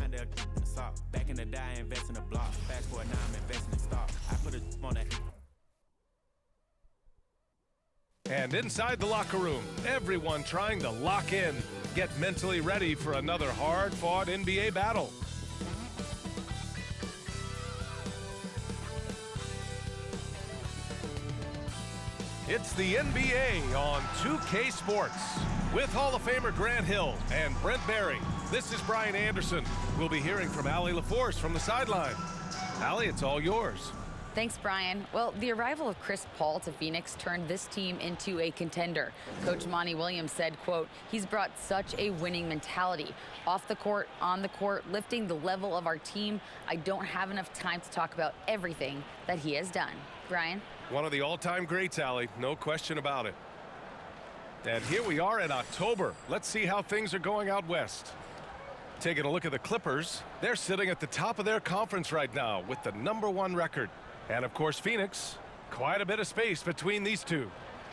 mind they'll in the sock. Back in the day, I invest in the block. Fast forward now, I'm investing in stock. I put a on that. And inside the locker room, everyone trying to lock in, get mentally ready for another hard-fought NBA battle. It's the NBA on 2K Sports with Hall of Famer Grant Hill and Brent Barry. This is Brian Anderson. We'll be hearing from Allie LaForce from the sideline. Allie, it's all yours. Thanks, Brian. Well, the arrival of Chris Paul to Phoenix turned this team into a contender. Coach Monty Williams said, quote, he's brought such a winning mentality. Off the court, on the court, lifting the level of our team. I don't have enough time to talk about everything that he has done. Brian? One of the all-time greats, Allie. No question about it. And here we are in October. Let's see how things are going out west. Taking a look at the Clippers, they're sitting at the top of their conference right now with the #1 record. And, of course, Phoenix, quite a bit of space between these two.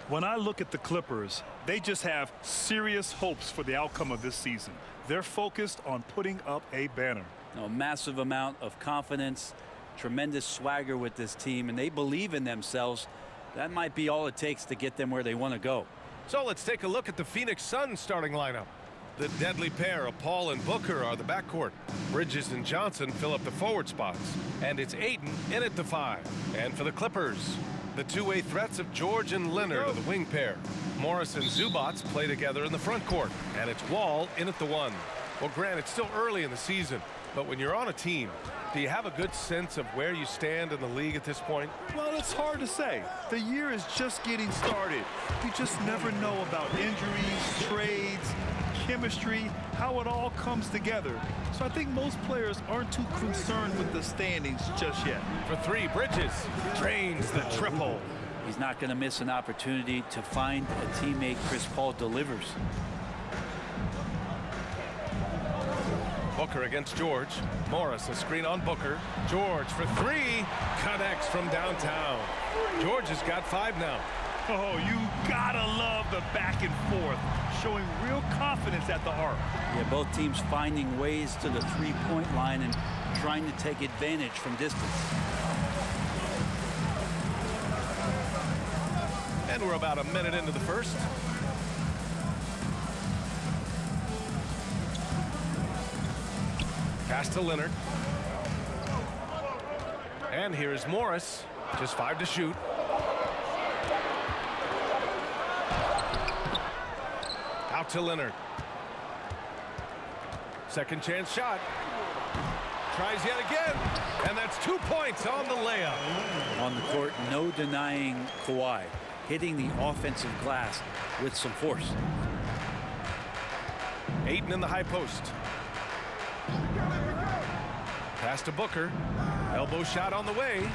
When I look at the Clippers, they just have serious hopes for the outcome of this season. They're focused on putting up a banner. A massive amount of confidence, tremendous swagger with this team, and they believe in themselves. That might be all it takes to get them where they want to go. So let's take a look at the Phoenix Suns starting lineup. The deadly pair of Paul and Booker are the backcourt. Bridges and Johnson fill up the forward spots. And it's Ayton in at the 5. And for the Clippers, the two-way threats of George and Leonard are the wing pair. Morris and Zubats play together in the front court. And it's Wall in at the 1. Well, Grant, it's still early in the season, but when you're on a team, do you have a good sense of where you stand in the league at this point? Well, it's hard to say. The year is just getting started. You just never know about injuries, trades, chemistry, how it all comes together. So I think most players aren't too concerned with the standings just yet. For 3, Bridges drains the triple. He's not going to miss an opportunity to find a teammate. Chris Paul delivers. Booker against George. Morris, a screen on Booker. George for 3, connects from downtown. George has got 5 now. Oh, you gotta love the back and forth, showing real confidence at the arc. Yeah, both teams finding ways to the three-point line and trying to take advantage from distance. And we're about a minute into the first. Pass to Leonard. And here's Morris. Just 5 to shoot. Out to Leonard. Second chance shot. Tries yet again. And that's 2 points on the layup. On the court, no denying Kawhi. Hitting the offensive glass with some force. Ayton in the high post. Pass to Booker. Elbow shot on the way.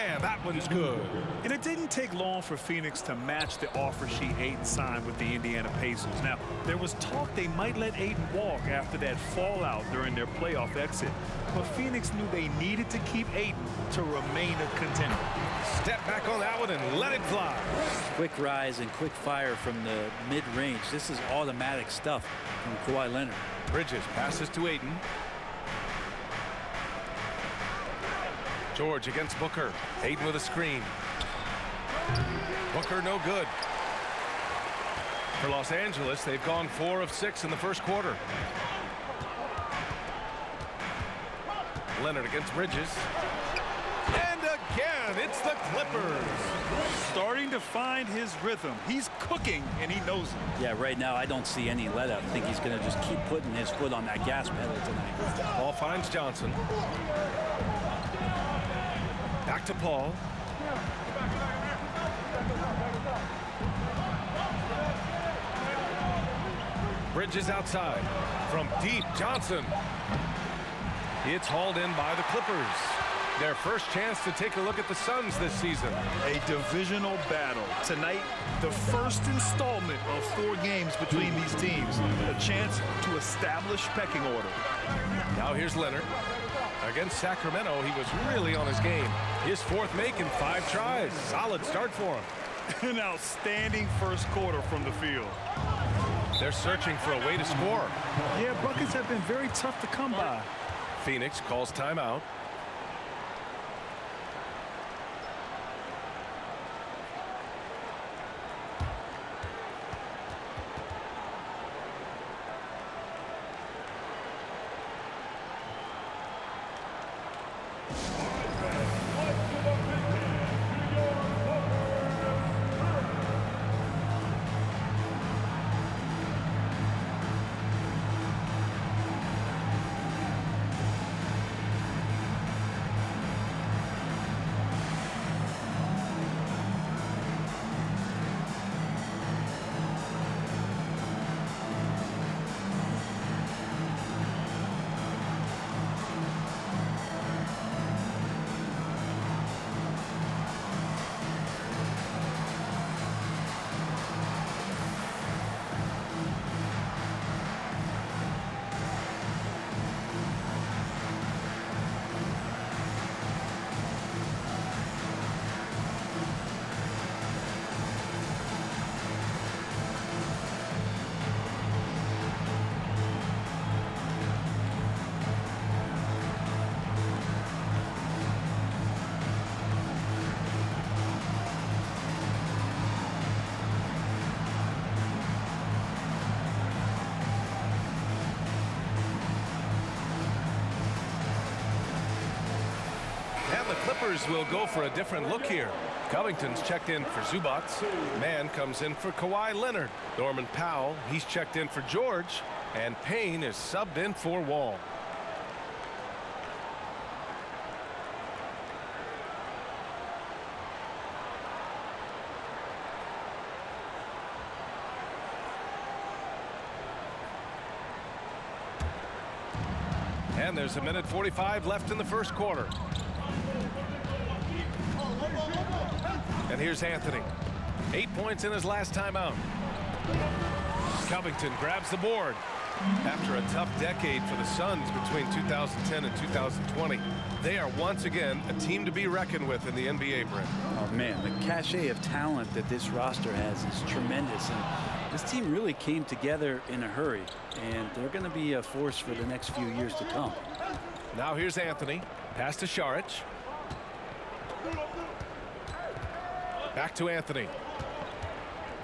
And that one's good. And it didn't take long for Phoenix to match the offer sheet Ayton signed with the Indiana Pacers. Now, there was talk they might let Ayton walk after that fallout during their playoff exit. But Phoenix knew they needed to keep Ayton to remain a contender. Step back on that one and let it fly. Quick rise and quick fire from the mid-range. This is automatic stuff from Kawhi Leonard. Bridges passes to Ayton. George against Booker. Ayton with a screen. Booker no good. For Los Angeles, they've gone 4 of 6 in the first quarter. Leonard against Bridges. And again, it's the Clippers. Starting to find his rhythm. He's cooking, and he knows it. Yeah, right now I don't see any let up. I think he's going to just keep putting his foot on that gas pedal tonight. Ball finds Johnson. Back to Paul. Bridges outside. From deep, Johnson. It's hauled in by the Clippers. Their first chance to take a look at the Suns this season. A divisional battle. Tonight, the first installment of 4 games between these teams. A chance to establish pecking order. Now here's Leonard. Against Sacramento, he was really on his game. His 4th make in 5 tries. Solid start for him. An outstanding first quarter from the field. They're searching for a way to score. Yeah, buckets have been very tough to come by. Phoenix calls timeout. And the Clippers will go for a different look here. Covington's checked in for Zubac. Mann comes in for Kawhi Leonard. Norman Powell, he's checked in for George. And Payne is subbed in for Wall. And there's 1:45 left in the first quarter. And here's Anthony. 8 points in his last timeout. Covington grabs the board. After a tough decade for the Suns between 2010 and 2020, they are once again a team to be reckoned with in the NBA, Brent. Oh, man, the cachet of talent that this roster has is tremendous. And this team really came together in a hurry. And they're going to be a force for the next few years to come. Now here's Anthony. Pass to Šarić. Back to Anthony.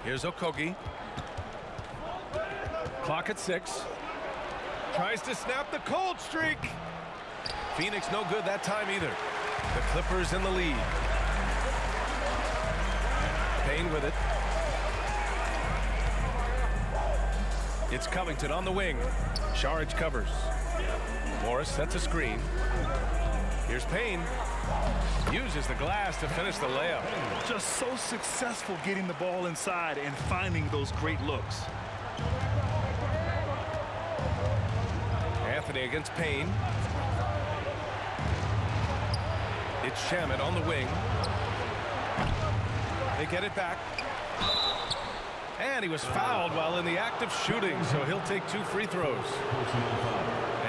Here's Okogie. Clock at 6. Tries to snap the cold streak. Phoenix no good that time either. The Clippers in the lead. Payne with it. It's Covington on the wing. Šarić covers. Morris sets a screen. Here's Payne. Uses the glass to finish the layup. Just so successful getting the ball inside and finding those great looks. Anthony against Payne. It's Shamet on the wing. They get it back. And he was fouled while in the act of shooting, so he'll take 2 free throws.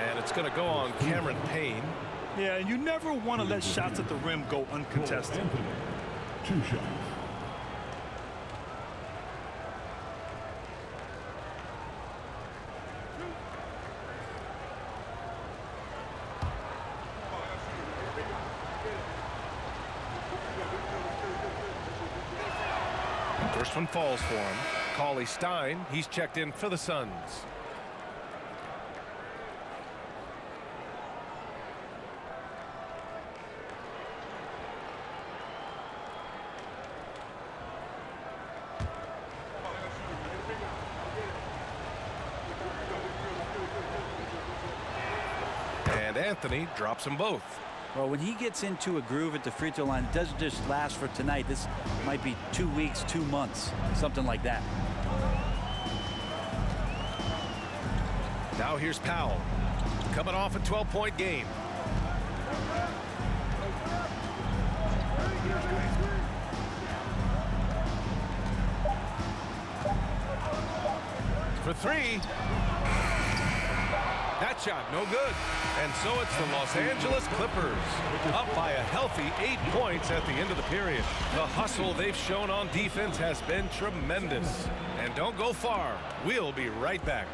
And it's going to go on Cameron Payne. Yeah, and you never want to let shots at the rim go uncontested. 2 shots. First one falls for him. Cauley Stein, he's checked in for the Suns. And Anthony drops them both. Well, when he gets into a groove at the free throw line, it doesn't just last for tonight. This might be 2 weeks, 2 months, something like that. Now here's Powell, coming off a 12-point game. For 3. That shot no good. And so it's the Los Angeles Clippers up by a healthy 8 points at the end of the period. The hustle they've shown on defense has been tremendous. And don't go far. We'll be right back.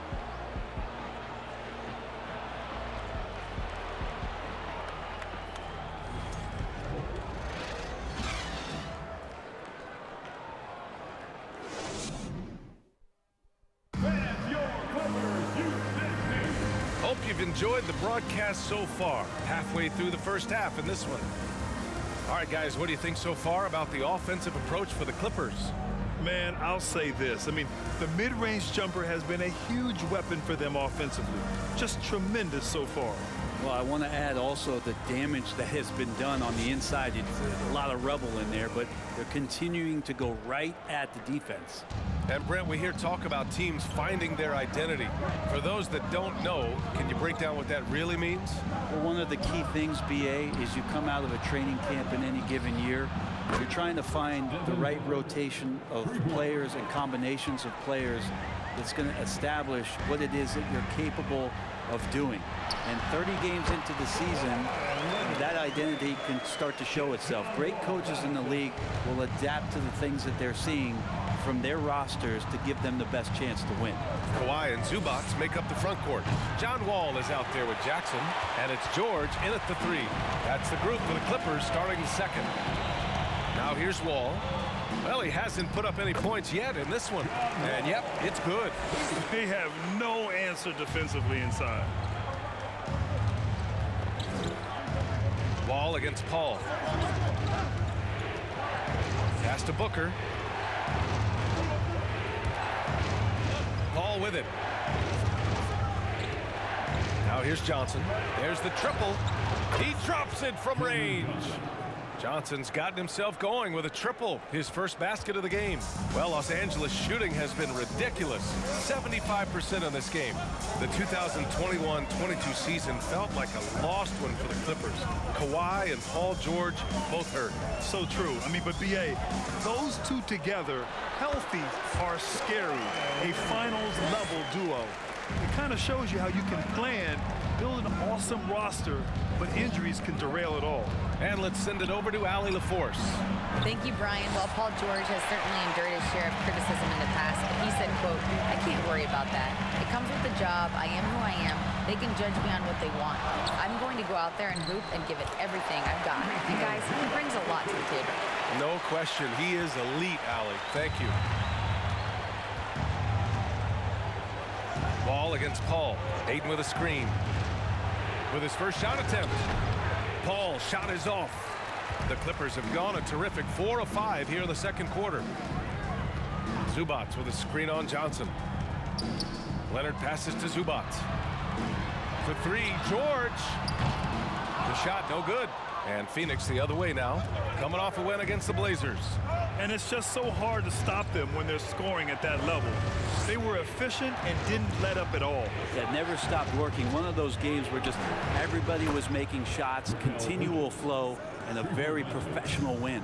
you've enjoyed the broadcast so far. Halfway through the first half in this one. All right, guys, what do you think so far about the offensive approach for the Clippers? Man, I'll say this. I mean, the mid-range jumper has been a huge weapon for them offensively. Just tremendous so far. Well, I want to add also the damage that has been done on the inside. It's a lot of rubble in there, but they're continuing to go right at the defense. And Brent, we hear talk about teams finding their identity. For those that don't know, can you break down what that really means? Well, one of the key things, BA, is you come out of a training camp in any given year. You're trying to find the right rotation of players and combinations of players that's going to establish what it is that you're capable of doing. And 30 games into the season, that identity can start to show itself. Great coaches in the league will adapt to the things that they're seeing from their rosters to give them the best chance to win. Kawhi and Zubac make up the front court. John Wall is out there with Jackson, and it's George in at the 3. That's the group for the Clippers starting the second. Now here's Wall. Well, he hasn't put up any points yet in this one. And yep, it's good. They have no answer defensively inside. Wall against Paul. Pass to Booker. Paul with it. Now here's Johnson. There's the triple. He drops it from range. Johnson's gotten himself going with a triple, his first basket of the game. Well, Los Angeles shooting has been ridiculous. 75% in this game. The 2021-22 season felt like a lost one for the Clippers. Kawhi and Paul George both hurt. So true. I mean, but BA, those two together, healthy, are scary. A finals level duo. It kind of shows you how you can plan, build an awesome roster, but injuries can derail it all. And let's send it over to Allie LaForce. Thank you, Brian. Well, Paul George has certainly endured his share of criticism in the past, but he said, quote, "I can't worry about that. It comes with the job. I am who I am. They can judge me on what they want. I'm going to go out there and hoop and give it everything I've got." And guys, he brings a lot to the table. No question. He is elite, Allie. Thank you. Ball against Paul. Ayton with a screen. With his first shot attempt. Paul shot is off. The Clippers have gone a terrific 4 of 5 here in the second quarter. Zubac with a screen on Johnson. Leonard passes to Zubac. For 3, George. The shot no good. And Phoenix the other way now, coming off a win against the Blazers. And it's just so hard to stop them when they're scoring at that level. They were efficient and didn't let up at all. That never stopped working. One of those games where just everybody was making shots, continual flow, and a very professional win.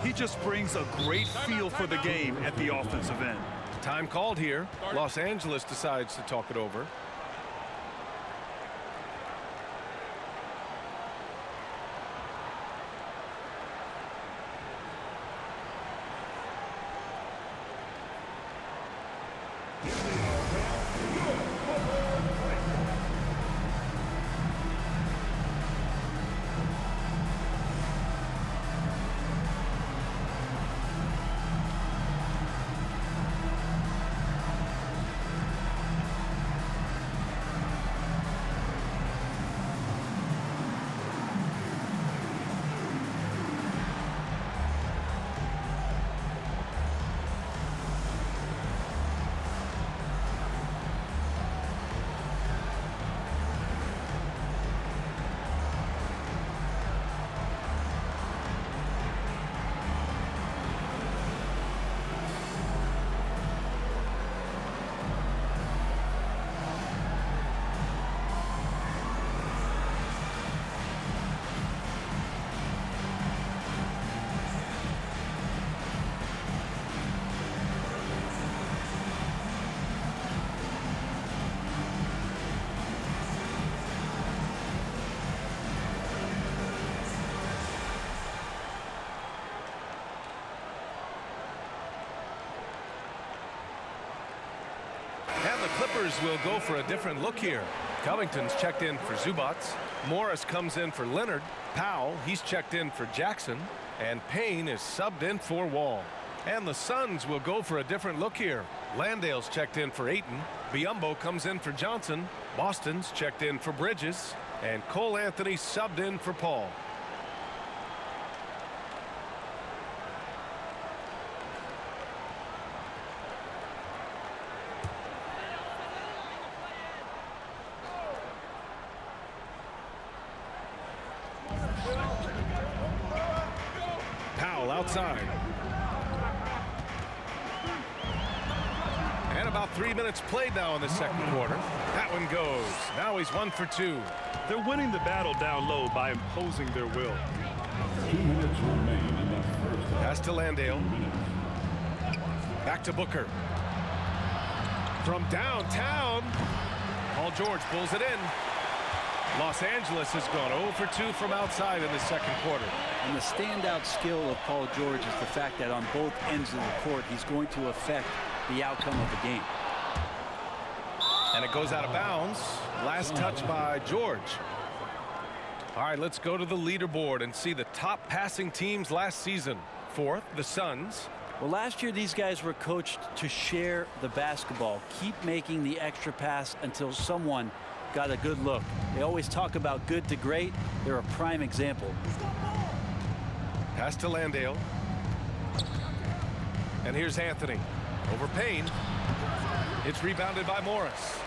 He just brings a great feel for the game at the offensive end. Time called here. Los Angeles decides to talk it over. And the Clippers will go for a different look here. Covington's checked in for Zubac. Morris comes in for Leonard. Powell, he's checked in for Jackson. And Payne is subbed in for Wall. And the Suns will go for a different look here. Landale's checked in for Ayton. Biyombo comes in for Johnson. Boston's checked in for Bridges. And Cole Anthony subbed in for Paul. Powell outside. And about 3 minutes played now in the second quarter. That one goes. Now he's 1 for 2. They're winning the battle down low by imposing their will. 2 minutes remain in the first half. Pass to Landale. Back to Booker. From downtown. Paul George pulls it in. Los Angeles has gone 0 for 2 from outside in the second quarter. And the standout skill of Paul George is the fact that on both ends of the court, he's going to affect the outcome of the game. And it goes out of bounds. Last touch by George. All right, let's go to the leaderboard and see the top passing teams last season. Fourth, the Suns. Well, last year these guys were coached to share the basketball, keep making the extra pass until someone got a good look. They always talk about good to great. They're a prime example. Pass to Landale. And here's Anthony. Over Payne. It's rebounded by Morris.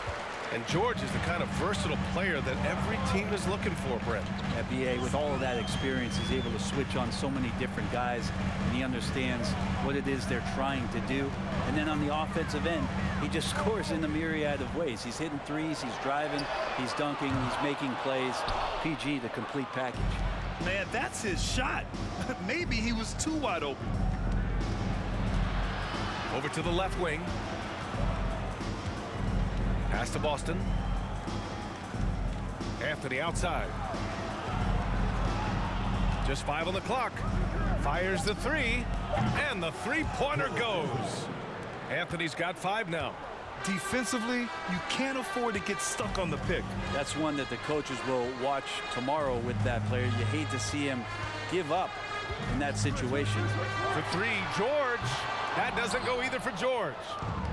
And George is the kind of versatile player that every team is looking for, Brett. At BA, with all of that experience, he's able to switch on so many different guys, and he understands what it is they're trying to do. And then on the offensive end, he just scores in a myriad of ways. He's hitting threes, he's driving, he's dunking, he's making plays. PG, the complete package. Man, that's his shot. Maybe he was too wide open. Over to the left wing. Pass to Boston. Anthony outside. Just 5 on the clock. Fires the three. And the three-pointer goes. Anthony's got 5 now. Defensively, you can't afford to get stuck on the pick. That's one that the coaches will watch tomorrow with that player. You hate to see him give up in that situation. For 3, George. That doesn't go either for George.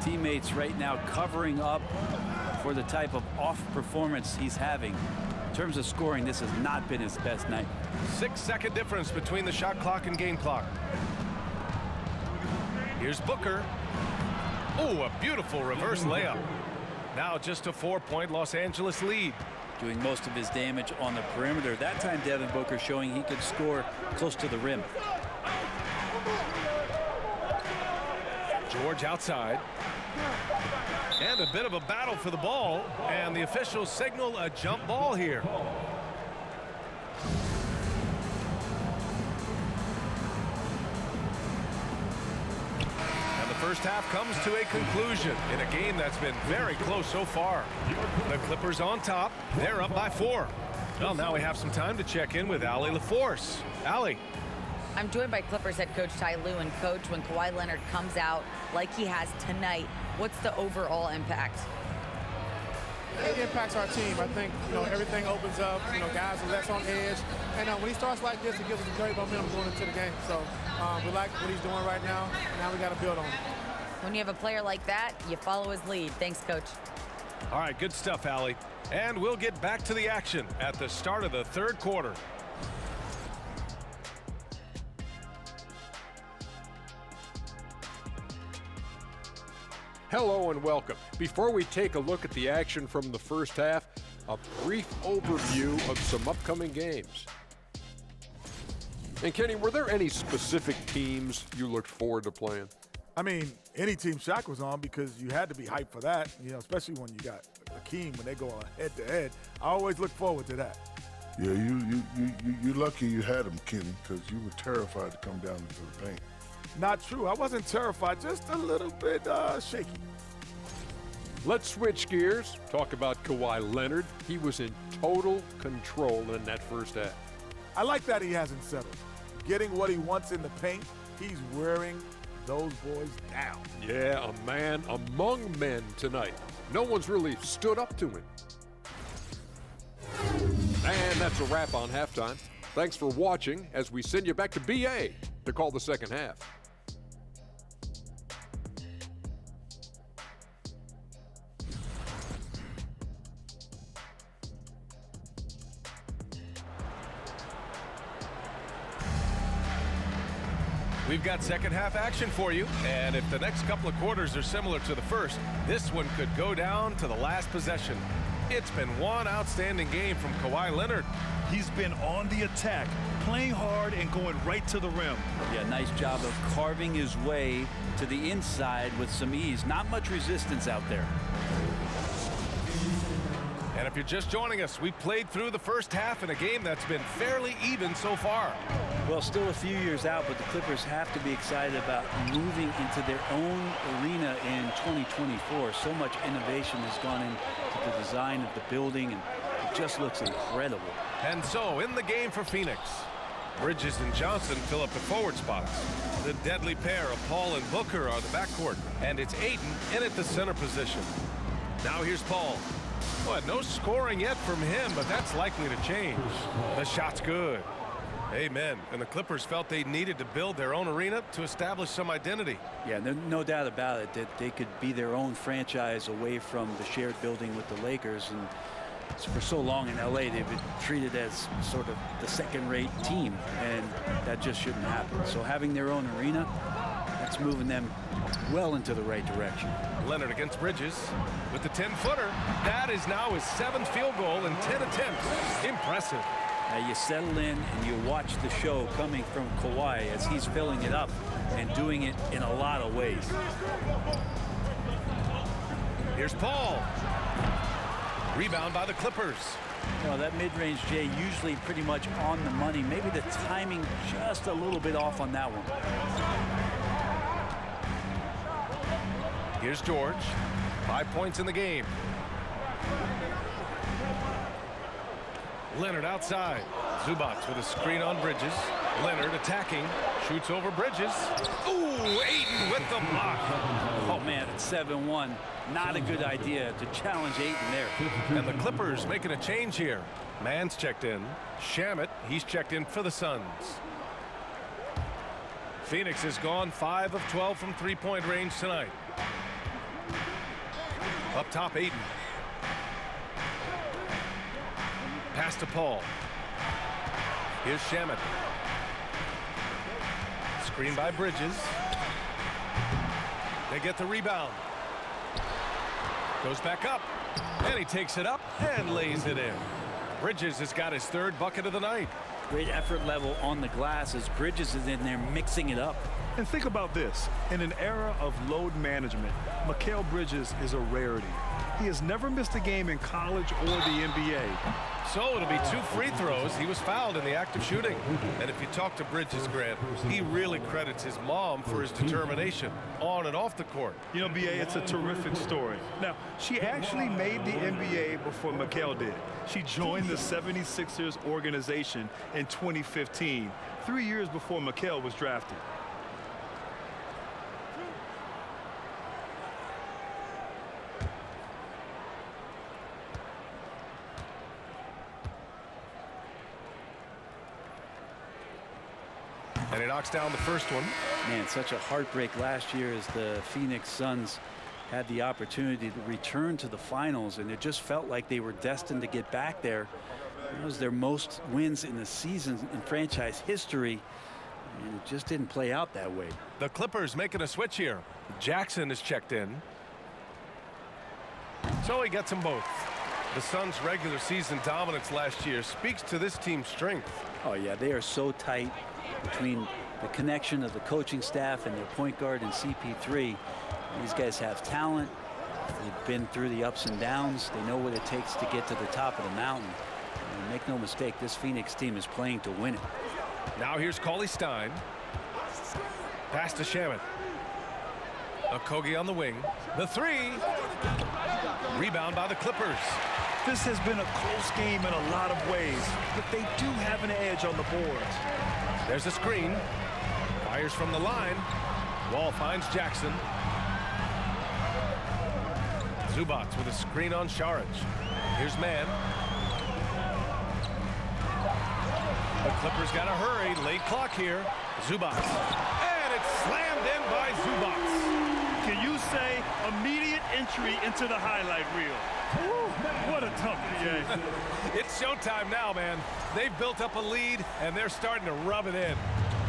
Teammates right now covering up for the type of off performance he's having. In terms of scoring, this has not been his best night. 6-second difference between the shot clock and game clock. Here's Booker. Oh, a beautiful reverse layup. Now just a 4-point Los Angeles lead. Doing most of his damage on the perimeter. That time Devin Booker showing he could score close to the rim. George outside. And a bit of a battle for the ball. And the officials signal a jump ball here. And the first half comes to a conclusion in a game that's been very close so far. The Clippers on top. They're up by 4. Well, now we have some time to check in with Allie LaForce. Allie. I'm joined by Clippers head coach Ty Lue. And coach, when Kawhi Leonard comes out like he has tonight, what's the overall impact? It impacts our team. I think, everything opens up. Guys are less on edge. And when he starts like this, it gives us a great momentum going into the game. So we like what he's doing right now. Now we got to build on it. When you have a player like that, you follow his lead. Thanks, coach. All right, good stuff, Allie. And we'll get back to the action at the start of the third quarter. Hello and welcome. Before we take a look at the action from the first half, a brief overview of some upcoming games. And Kenny, were there any specific teams you looked forward to playing? I mean, any team Shaq was on, because you had to be hyped for that, especially when you got Akeem when they go head-to-head. I always look forward to that. Yeah, you're lucky you had him, Kenny, because you were terrified to come down into the paint. Not true. I wasn't terrified, just a little bit shaky. Let's switch gears. Talk about Kawhi Leonard. He was in total control in that first half. I like that he hasn't settled. Getting what he wants in the paint, he's wearing those boys down. Yeah, a man among men tonight. No one's really stood up to him. And that's a wrap on halftime. Thanks for watching as we send you back to BA to call the second half. We've got second half action for you, and if the next couple of quarters are similar to the first, this one could go down to the last possession. It's been one outstanding game from Kawhi Leonard. He's been on the attack, playing hard and going right to the rim. Yeah, nice job of carving his way to the inside with some ease. Not much resistance out there. And if you're just joining us, we played through the first half in a game that's been fairly even so far. Well, still a few years out, but the Clippers have to be excited about moving into their own arena in 2024. So much innovation has gone into the design of the building, and it just looks incredible. And so, in the game for Phoenix, Bridges and Johnson fill up the forward spots. The deadly pair of Paul and Booker are the backcourt, and it's Ayton in at the center position. Now here's Paul. What, no scoring yet from him, but that's likely to change. The shot's good. Amen. And the Clippers felt they needed to build their own arena to establish some identity. Yeah, no doubt about it that they could be their own franchise away from the shared building with the Lakers. And for so long in LA, they've been treated as sort of the second-rate team, and that just shouldn't happen. So having their own arena, that's moving them well into the right direction. Leonard against Bridges with the 10-footer. That is now his 7th field goal in 10 attempts. Impressive. Now you settle in and you watch the show coming from Kawhi as he's filling it up and doing it in a lot of ways. Here's Paul. Rebound by the Clippers. Well, that mid-range, Jay, usually pretty much on the money. Maybe the timing just a little bit off on that one. Here's George. 5 points in the game. Leonard outside. Zubac with a screen on Bridges. Leonard attacking. Shoots over Bridges. Ooh, Ayton with the block. Oh, man, it's 7-1. Not a good idea to challenge Ayton there. And the Clippers making a change here. Mann's checked in. Shamet, he's checked in for the Suns. Phoenix has gone 5 of 12 from three-point range tonight. Up top, Ayton. Pass to Paul. Here's Shamet. Screen by Bridges. They get the rebound. Goes back up. And he takes it up and lays it in. Bridges has got his 3rd bucket of the night. Great effort level on the glass as Bridges is in there mixing it up. And think about this. In an era of load management, Mikal Bridges is a rarity. He has never missed a game in college or the NBA. So it'll be 2 free throws. He was fouled in the act of shooting. And if you talk to Bridges, Grant, he really credits his mom for his determination on and off the court. You know, B.A., it's a terrific story. Now, she actually made the NBA before Mikal did. She joined the 76ers organization in 2015, 3 years before Mikal was drafted. And he knocks down the first one. Man, such a heartbreak last year as the Phoenix Suns had the opportunity to return to the finals, and it just felt like they were destined to get back there. It was their most wins in the season in franchise history, and it just didn't play out that way. The Clippers making a switch here. Jackson is checked in. So he gets them both. The Suns' regular season dominance last year speaks to this team's strength. Oh, yeah, they are so tight between the connection of the coaching staff and their point guard and CP3. These guys have talent. They've been through the ups and downs. They know what it takes to get to the top of the mountain. And make no mistake, this Phoenix team is playing to win it. Now here's Cauley-Stein. Pass to Shamet. Okogie on the wing. The 3. Rebound by the Clippers. This has been a close game in a lot of ways, but they do have an edge on the boards. There's a screen. Fires from the line. Wall finds Jackson. Zubac with a screen on Saric. Here's Mann. The Clippers got to hurry. Late clock here. Zubac. And it's slammed in by Zubac. Can you say immediate entry into the highlight reel? Woo, what a tough PA. It's showtime now, man. They've built up a lead, and they're starting to rub it in.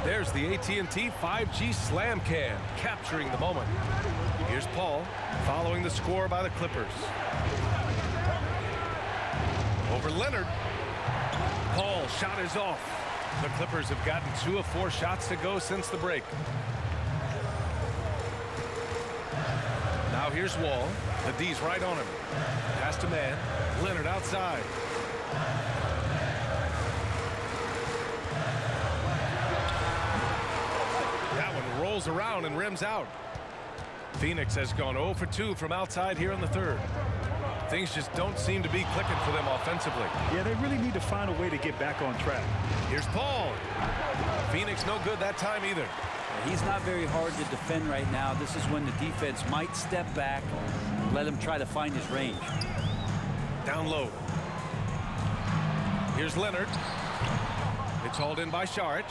There's the AT&T 5G Slam Cam, capturing the moment. Here's Paul, following the score by the Clippers. Over Leonard. Paul, shot is off. The Clippers have gotten 2 of 4 shots to go since the break. Now here's Wall. The D's right on him. Pass to man. Leonard outside. That one rolls around and rims out. Phoenix has gone 0 for 2 from outside here in the third. Things just don't seem to be clicking for them offensively. Yeah, they really need to find a way to get back on track. Here's Paul. Phoenix no good that time either. He's not very hard to defend right now. This is when the defense might step back and let him try to find his range. Down low. Here's Leonard. It's hauled in by Saric.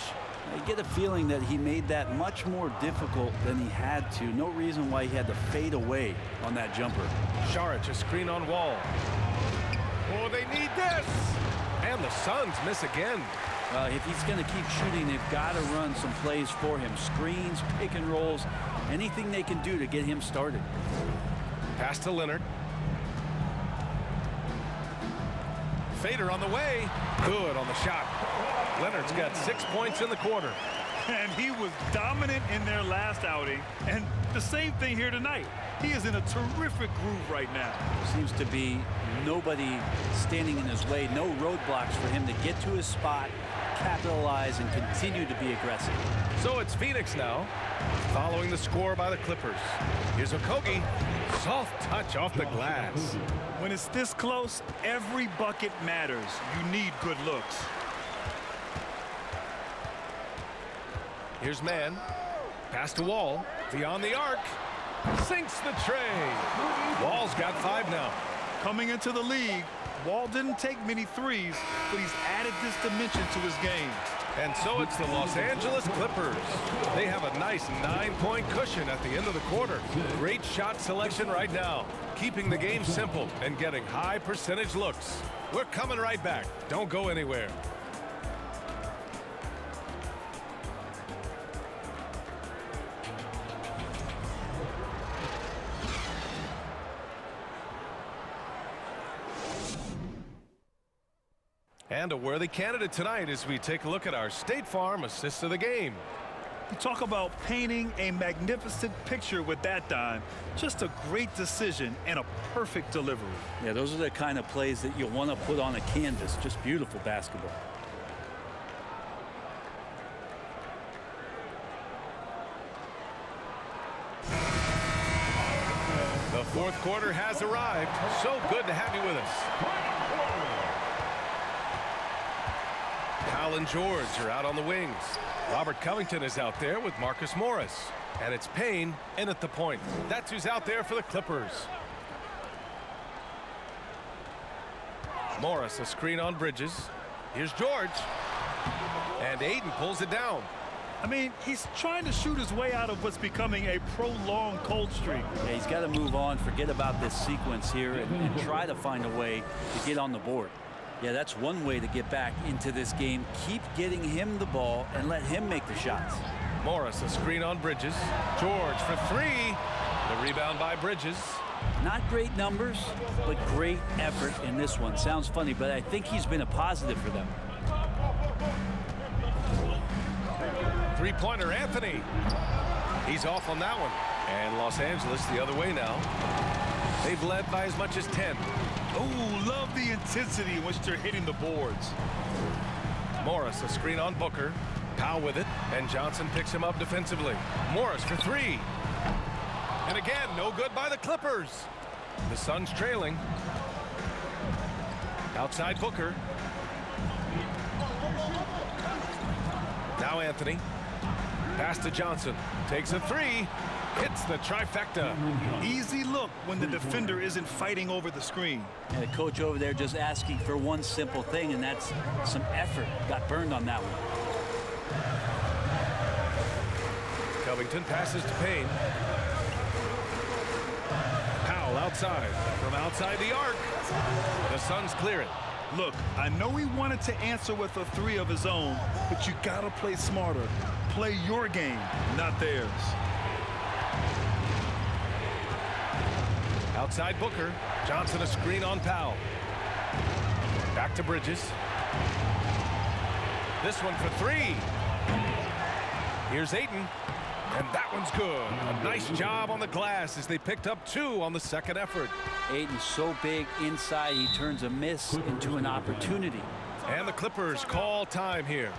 I get a feeling that he made that much more difficult than he had to. No reason why he had to fade away on that jumper. Saric, a screen on Wall. Oh, they need this. And the Suns miss again. If he's going to keep shooting, they've got to run some plays for him. Screens, pick and rolls, anything they can do to get him started. Pass to Leonard. Fader on the way. Good on the shot. Leonard's got 6 points in the quarter. And he was dominant in their last outing. And the same thing here tonight. He is in a terrific groove right now. Seems to be nobody standing in his way. No roadblocks for him to get to his spot, capitalize, and continue to be aggressive. So it's Phoenix now, following the score by the Clippers. Here's Okogie. Soft touch off the glass. When it's this close, every bucket matters. You need good looks. Here's man. Pass to Wall. Beyond the arc. Sinks the tray. Wall's got 5 now. Coming into the league, Wall didn't take many threes, but he's added this dimension to his game. And so it's the Los Angeles Clippers. They have a nice 9-point cushion at the end of the quarter. Great shot selection right now, keeping the game simple and getting high percentage looks. We're coming right back. Don't go anywhere. And a worthy candidate tonight as we take a look at our State Farm assist of the game. You talk about painting a magnificent picture with that dime. Just a great decision and a perfect delivery. Yeah, those are the kind of plays that you want to put on a canvas. Just beautiful basketball. The fourth quarter has arrived. So good to have you with us. Powell and George are out on the wings. Robert Covington is out there with Marcus Morris. And it's Payne in at the point. That's who's out there for the Clippers. Morris, a screen on Bridges. Here's George. And Ayton pulls it down. I mean, he's trying to shoot his way out of what's becoming a prolonged cold streak. Yeah, he's got to move on, forget about this sequence here, and try to find a way to get on the board. Yeah, that's one way to get back into this game. Keep getting him the ball and let him make the shots. Morris, a screen on Bridges. George for 3. The rebound by Bridges. Not great numbers, but great effort in this one. Sounds funny, but I think he's been a positive for them. Three-pointer, Anthony. He's off on that one. And Los Angeles the other way now. They've led by as much as 10. Oh, love the intensity in which they're hitting the boards. Morris, a screen on Booker. Powell with it, and Johnson picks him up defensively. Morris for 3. And again, no good by the Clippers. The Suns trailing. Outside Booker. Now Anthony. Pass to Johnson. Takes a 3. Hits the trifecta. Easy look when the defender isn't fighting over the screen. And the coach over there just asking for one simple thing, and that's some effort. Got burned on that one. Covington passes to Payne. Powell outside. From outside the arc. The Suns clear it. Look, I know he wanted to answer with a 3 of his own, but you got to play smarter. Play your game, not theirs. Outside Booker. Johnson a screen on Powell. Back to Bridges. This one for 3. Here's Ayton. And that one's good. A nice job on the glass as they picked up 2 on the second effort. Ayton's so big inside, he turns a miss into an opportunity. And the Clippers call time here.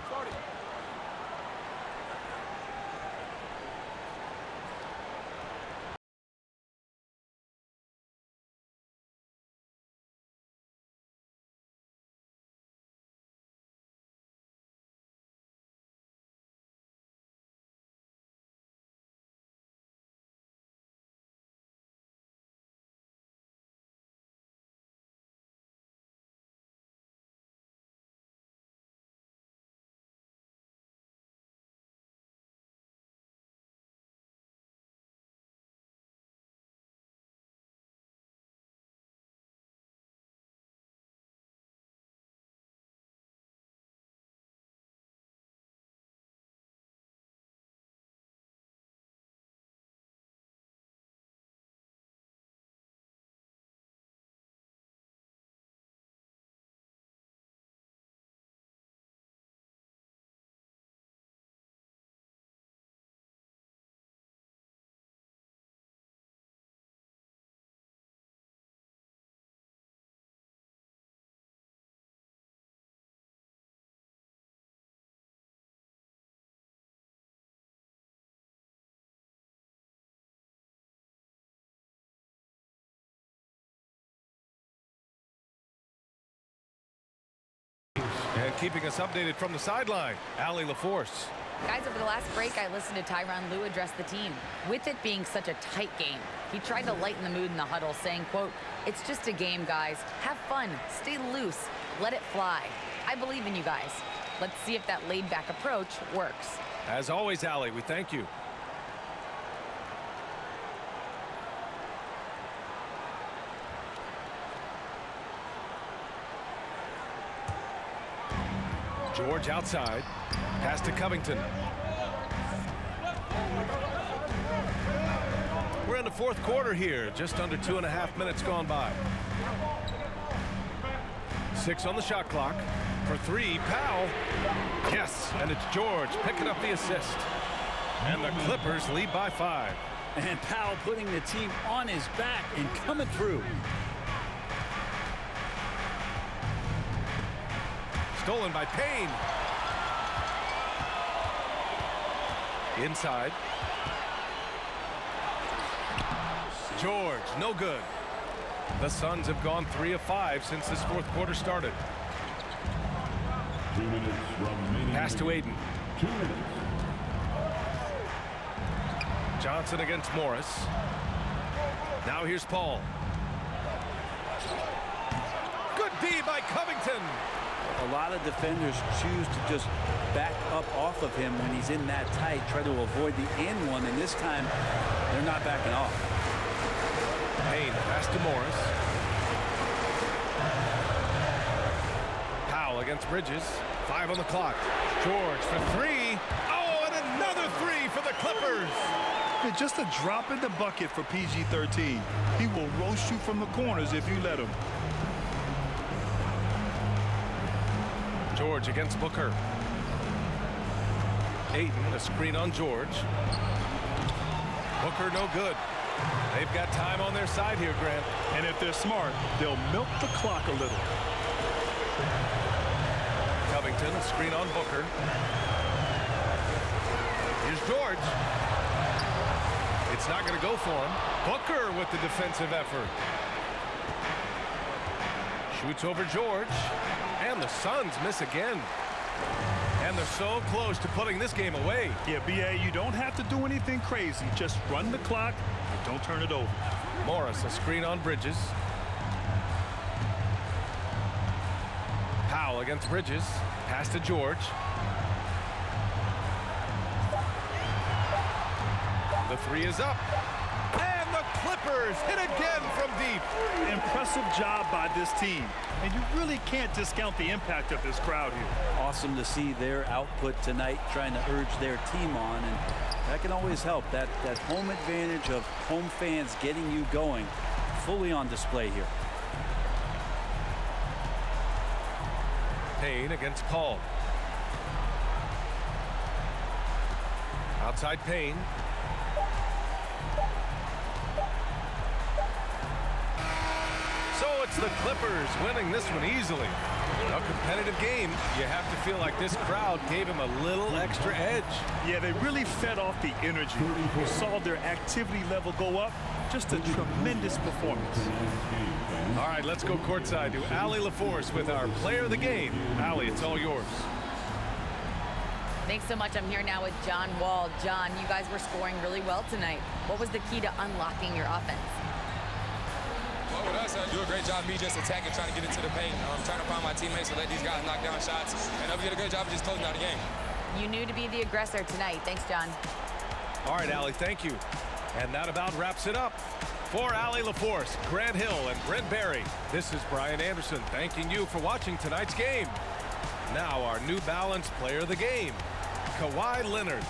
And keeping us updated from the sideline, Allie LaForce. Guys, over the last break, I listened to Tyronn Lue address the team. With it being such a tight game, he tried to lighten the mood in the huddle, saying, quote, "It's just a game, guys. Have fun. Stay loose. Let it fly. I believe in you guys. Let's see if that laid-back approach works." As always, Allie, we thank you. George outside. Pass to Covington. We're in the fourth quarter here. Just under 2.5 minutes gone by. 6 on the shot clock. For 3, Powell. Yes, and it's George picking up the assist. And the Clippers lead by 5. And Powell putting the team on his back and coming through. Stolen by Payne. Inside. George, no good. The Suns have gone 3 of 5 since this fourth quarter started. 2 minutes remaining. Pass to Ayton. 2 minutes. Johnson against Morris. Now here's Paul. Good D by Covington. A lot of defenders choose to just back up off of him when he's in that tight, try to avoid the and one, and this time they're not backing off. Payne, pass to Morris. Powell against Bridges. 5 on the clock. George for 3. Oh, and another 3 for the Clippers. Just a drop in the bucket for PG-13. He will roast you from the corners if you let him. George against Booker. Ayton, a screen on George. Booker no good. They've got time on their side here, Grant. And if they're smart, they'll milk the clock a little. Covington, a screen on Booker. Here's George. It's not going to go for him. Booker with the defensive effort. Shoots over George. And the Suns miss again. And they're so close to putting this game away. Yeah, B.A., you don't have to do anything crazy. Just run the clock and don't turn it over. Morris, a screen on Bridges. Powell against Bridges. Pass to George. The 3 is up. And the Clippers Clippers hit again from deep. Impressive job by this team. And you really can't discount the impact of this crowd here. Awesome to see their output tonight, trying to urge their team on, and that can always help. That home advantage of home fans getting you going, fully on display here. Payne against Paul. Outside Payne. So it's the Clippers winning this one easily. A competitive game. You have to feel like this crowd gave him a little extra edge. Yeah, they really fed off the energy. You saw their activity level go up. Just a tremendous performance. All right, let's go courtside to Allie LaForce with our player of the game. Allie, it's all yours. Thanks so much. I'm here now with John Wall. John, you guys were scoring really well tonight. What was the key to unlocking your offense? Well, with us, do a great job me just attacking, trying to get into the paint. Trying to find my teammates and let these guys knock down shots. And we did a good job of just closing out the game. You knew to be the aggressor tonight. Thanks, John. All right, Allie, thank you. And that about wraps it up. For Allie LaForce, Grant Hill, and Brent Barry, this is Brian Anderson thanking you for watching tonight's game. Now our New Balance player of the game, Kawhi Leonard.